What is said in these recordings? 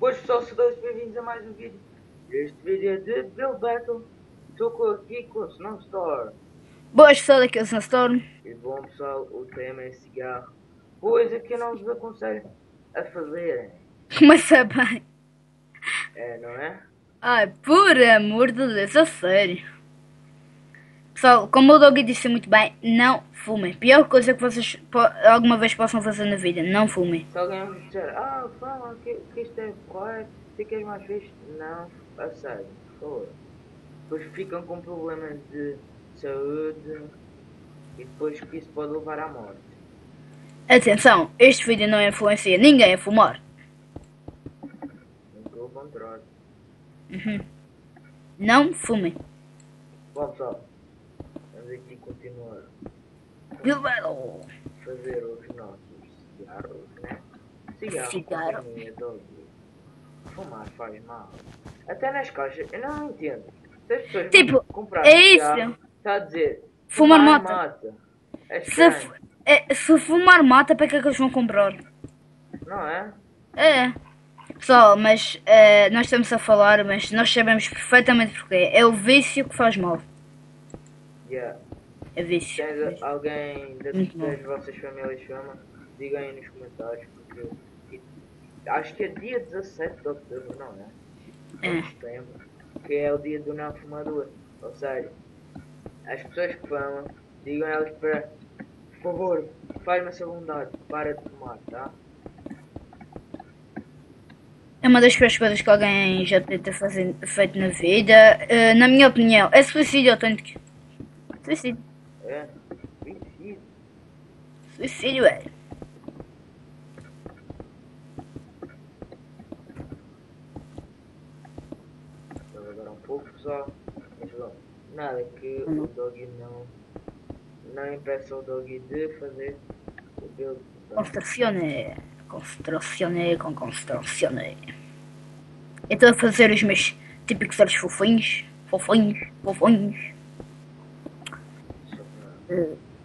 Pois pessoal, sejam bem-vindos a mais um vídeo. Este vídeo é de Build Battle. Estou aqui com o Snowstorm. Boas pessoal, aqui é o Sandstorm. E bom pessoal, o tema é cigarro. Coisa que eu não vos aconselho a fazerem. Começa bem. É, não é? Ai, por amor de Deus, a sério. Pessoal, como o Doggy disse muito bem, não fumem. Pior coisa que vocês alguma vez possam fazer na vida, não fumem. Se alguém vos disser, fala que isto é correto, ficas mais fixe. Não, a sério, por favor. Depois ficam com problemas de saúde e depois que isso pode levar à morte. Atenção, este vídeo não influencia ninguém a fumar. Muito pelo contrário. Não fumem. Bom pessoal, vamos aqui continuar Build Battle. a fazer os nossos cigarros, né? Cigarro, Cigarro. companhia de ouvir. Fumar faz mal. Até nas caixas, eu não entendo. Se as pessoas Tipo, vão comprar é cigarro, isso. está a dizer Fumar fumar mata. É Se, estranho, se fumar mata, para que é que eles vão comprar? não é? É. Pessoal, mas nós estamos a falar, mas nós sabemos perfeitamente porquê. É o vício que faz mal. Yeah. É vício. Tens alguém Muito bom. das vossas famílias chama? Digam aí nos comentários, porque acho que é dia 17 de outubro, não é? É. De setembro, que é o dia do não fumador. Ou seja, as pessoas que fumam, digam elas para, por favor, faz-me essa bondade, para de fumar, tá? É uma das piores coisas que alguém já tenta fazer, feito na vida. Na minha opinião, é suicídio autêntico. Suicídio. É, suicídio. Suicídio é. Vamos agora um pouco só. Mas bom, nada que o Doggy não impeça o Doggy de fazer o build. Construzione. Construzione com construzione. Eu estou a fazer os meus típicos olhos fofinhos. Fofinhos. Fofinhos.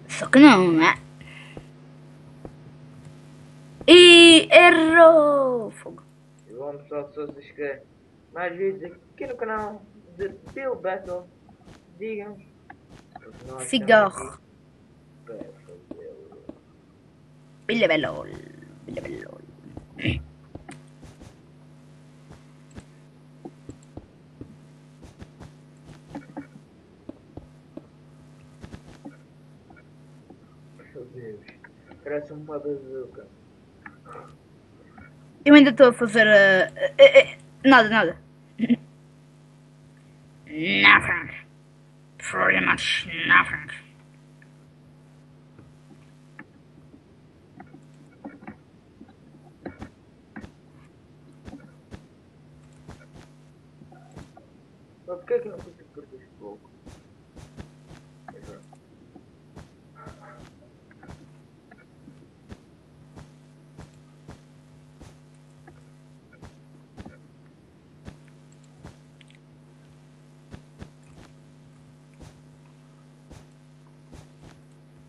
Só que não, né? E errou! Fogo. E bom pessoal, se vocês querem mais vídeos aqui no canal de Build Battle, digam. Porque nós Cigarro. estamos aqui para fazê-lo. Bilebelol. Bilebelol. Meu Deus, parece uma bazuca. Eu ainda estou a fazer nada, nada. Nothing. Pretty much nothing. Mas porquê é que não consigo perder este pouco?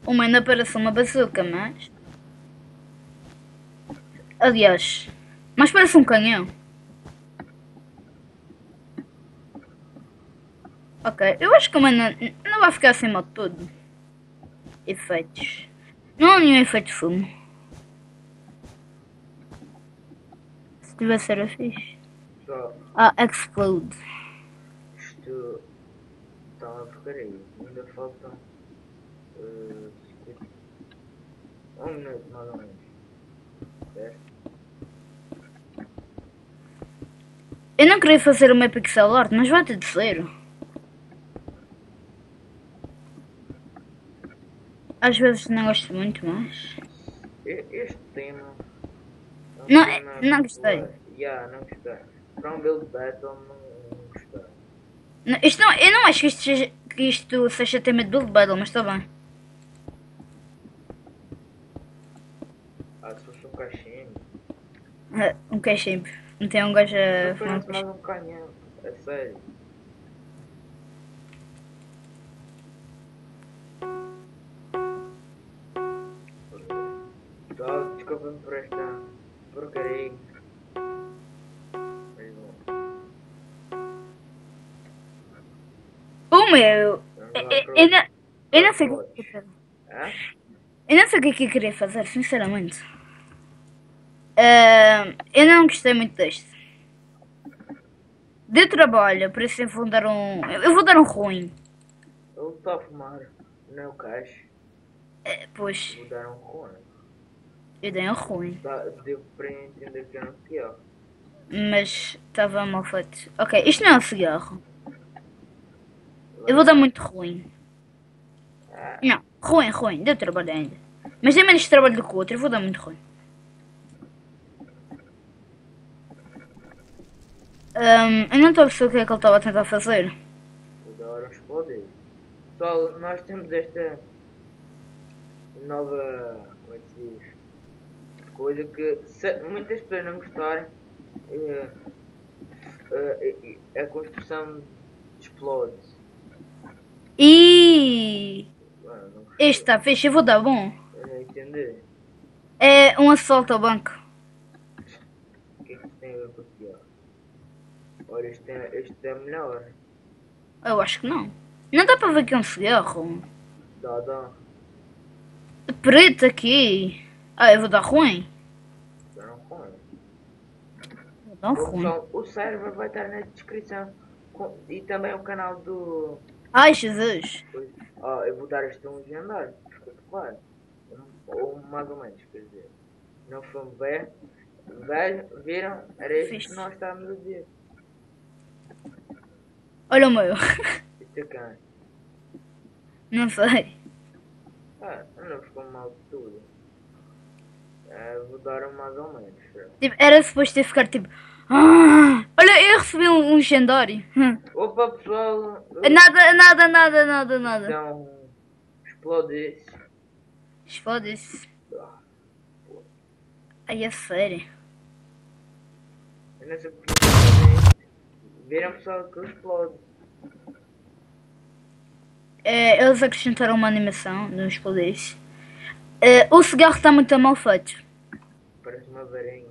Uma ainda parece uma bazuca, mas... Aliás, mas parece um canhão. Ok, eu acho que uma não vai ficar acima de tudo. Efeitos. Não há nenhum efeito de fumo. Se tivesse era fixe. Pessoal, Explode. isto está uma porcaria. Ainda faltam 1 minuto mais ou menos. Certo? Eu não queria fazer uma pixel art, mas vai ter de ser. Às vezes não gosto muito, mas... Este tema... Não, não gostei. Não gostei. Para um build battle não gostei. Não, eu não acho que isto seja tema de Build Battle, mas está bem. Se fosse um cachimbo. Um cachimbo. Não tem um gajo a Não fumar um parece mais cachimbo. um canhão. É sério. Pessoal, desculpa-me por esta porcaria. meu, Vamos eu, lá eu, para eu não, eu não sei o outros. que eu queria fazer. Hã? Eu não sei o que é que eu queria fazer, sinceramente. Eu não gostei muito deste. Deu trabalho, por isso eu vou dar um. Eu vou dar um ruim. Ele está a fumar. Não é o caixa. Pois, Vou dar um ruim. eu dei um ruim. Devo para entender que eu não sei. Ó. Mas estava mal feito. Ok, isto não é um cigarro. Eu vou dar muito ruim. Ah, Não, ruim, ruim. Deu trabalho ainda. Mas deu menos trabalho do que o outro. Eu vou dar muito ruim. Eu não estou a perceber o que é que ele estava a tentar fazer. vou dar uns poderes. Pessoal, nós temos esta nova. Como é que se diz? Coisa que se muitas pessoas não gostarem. A construção explode. E Ah, não gostei. este está fixe. Eu vou dar bom. Eu não entendi. É um assalto ao banco. O que é que isto tem a ver com o pior? Olha, este é melhor. Eu acho que não. Não dá para ver que é um cigarro. Dá. Preto aqui. Ah, eu vou dar ruim. Dá não come. Vou dar um Bom, ruim. pessoal, o server vai estar na descrição. E também o canal do. Ai, Jesus. Eu vou dar este um legendário. Desculpe, claro. Ou mais ou menos, quer dizer. Não foi um velho, viram? Era este Fixe. que nós estávamos a dizer. Olha o meu. Isto é quem? Não sei. Não ficou mal de tudo. Vou dar um mais ou menos. Tipo, era suposto ter ficar tipo. Olha, eu recebi um legendário. Opa, pessoal. Nada. Então, explode isso. Foda-se. Ai, é sério. Eu não sei porque explode isto. Viram, pessoal, que explode. Eles acrescentaram uma animação nos poderes. O cigarro está muito mal feito. Parece uma varinha.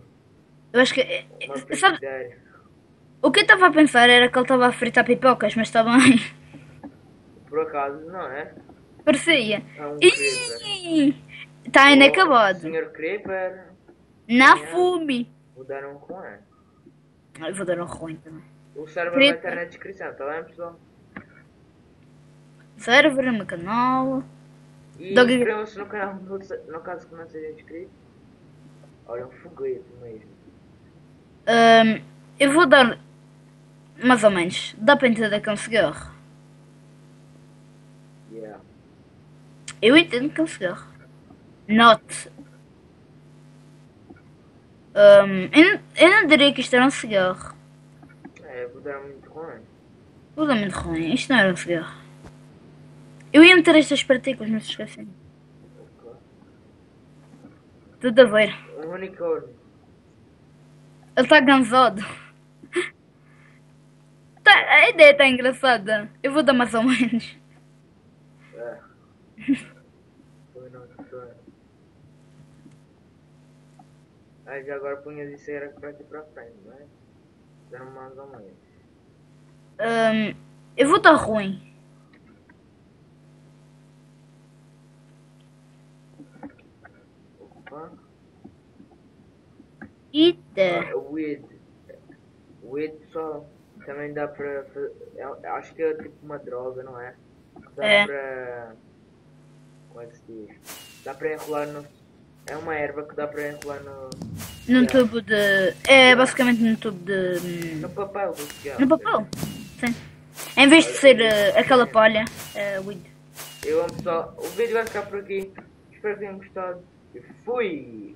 Eu acho que. Uma Sabe, frigideira. o que eu estava a pensar era que ele estava a fritar pipocas, mas está bem. Por acaso, não é? Parecia. É um creeper. Está inacabado. Senhor Creeper. Na Sim, fome. Vou dar um com ele. Eu vou dar um ruim também. O server Creeper. vai estar na descrição, tá bem, pessoal? Server, meu canal. E Dog- inscrevam-se no canal no caso que não sejam inscritos. Olha, um foguete mesmo. Eu vou dar. Mais ou menos. Dá para entender que é um cigarro. Yeah. Eu entendo que é um cigarro. Not. Eu não diria que isto era um cigarro. Vou dar muito ruim. Vou dar muito ruim. Isto não era um cigarro. Eu ia meter estas partículas, mas esqueci. Tudo a ver. Um unicórnio. Ele está cansado. A ideia está engraçada. Eu vou dar mais ou menos. Foi não sonho. Já agora punhas isso era para aqui para frente, não é? Dando mais ou menos. Eu vou dar ruim. Opa. Eita. Weed só também dá para fazer. Acho que é tipo uma droga, não é? Dá É. para. Como é que se diz? Dá para enrolar no. É uma erva que dá para enrolar no. Num tubo de. É basicamente num tubo de. No papel do cigarro. No papel. Sim. Em vez de ser aquela palha. Weed. Eu amo pessoal. O vídeo vai ficar por aqui. Espero que tenham gostado. E fui!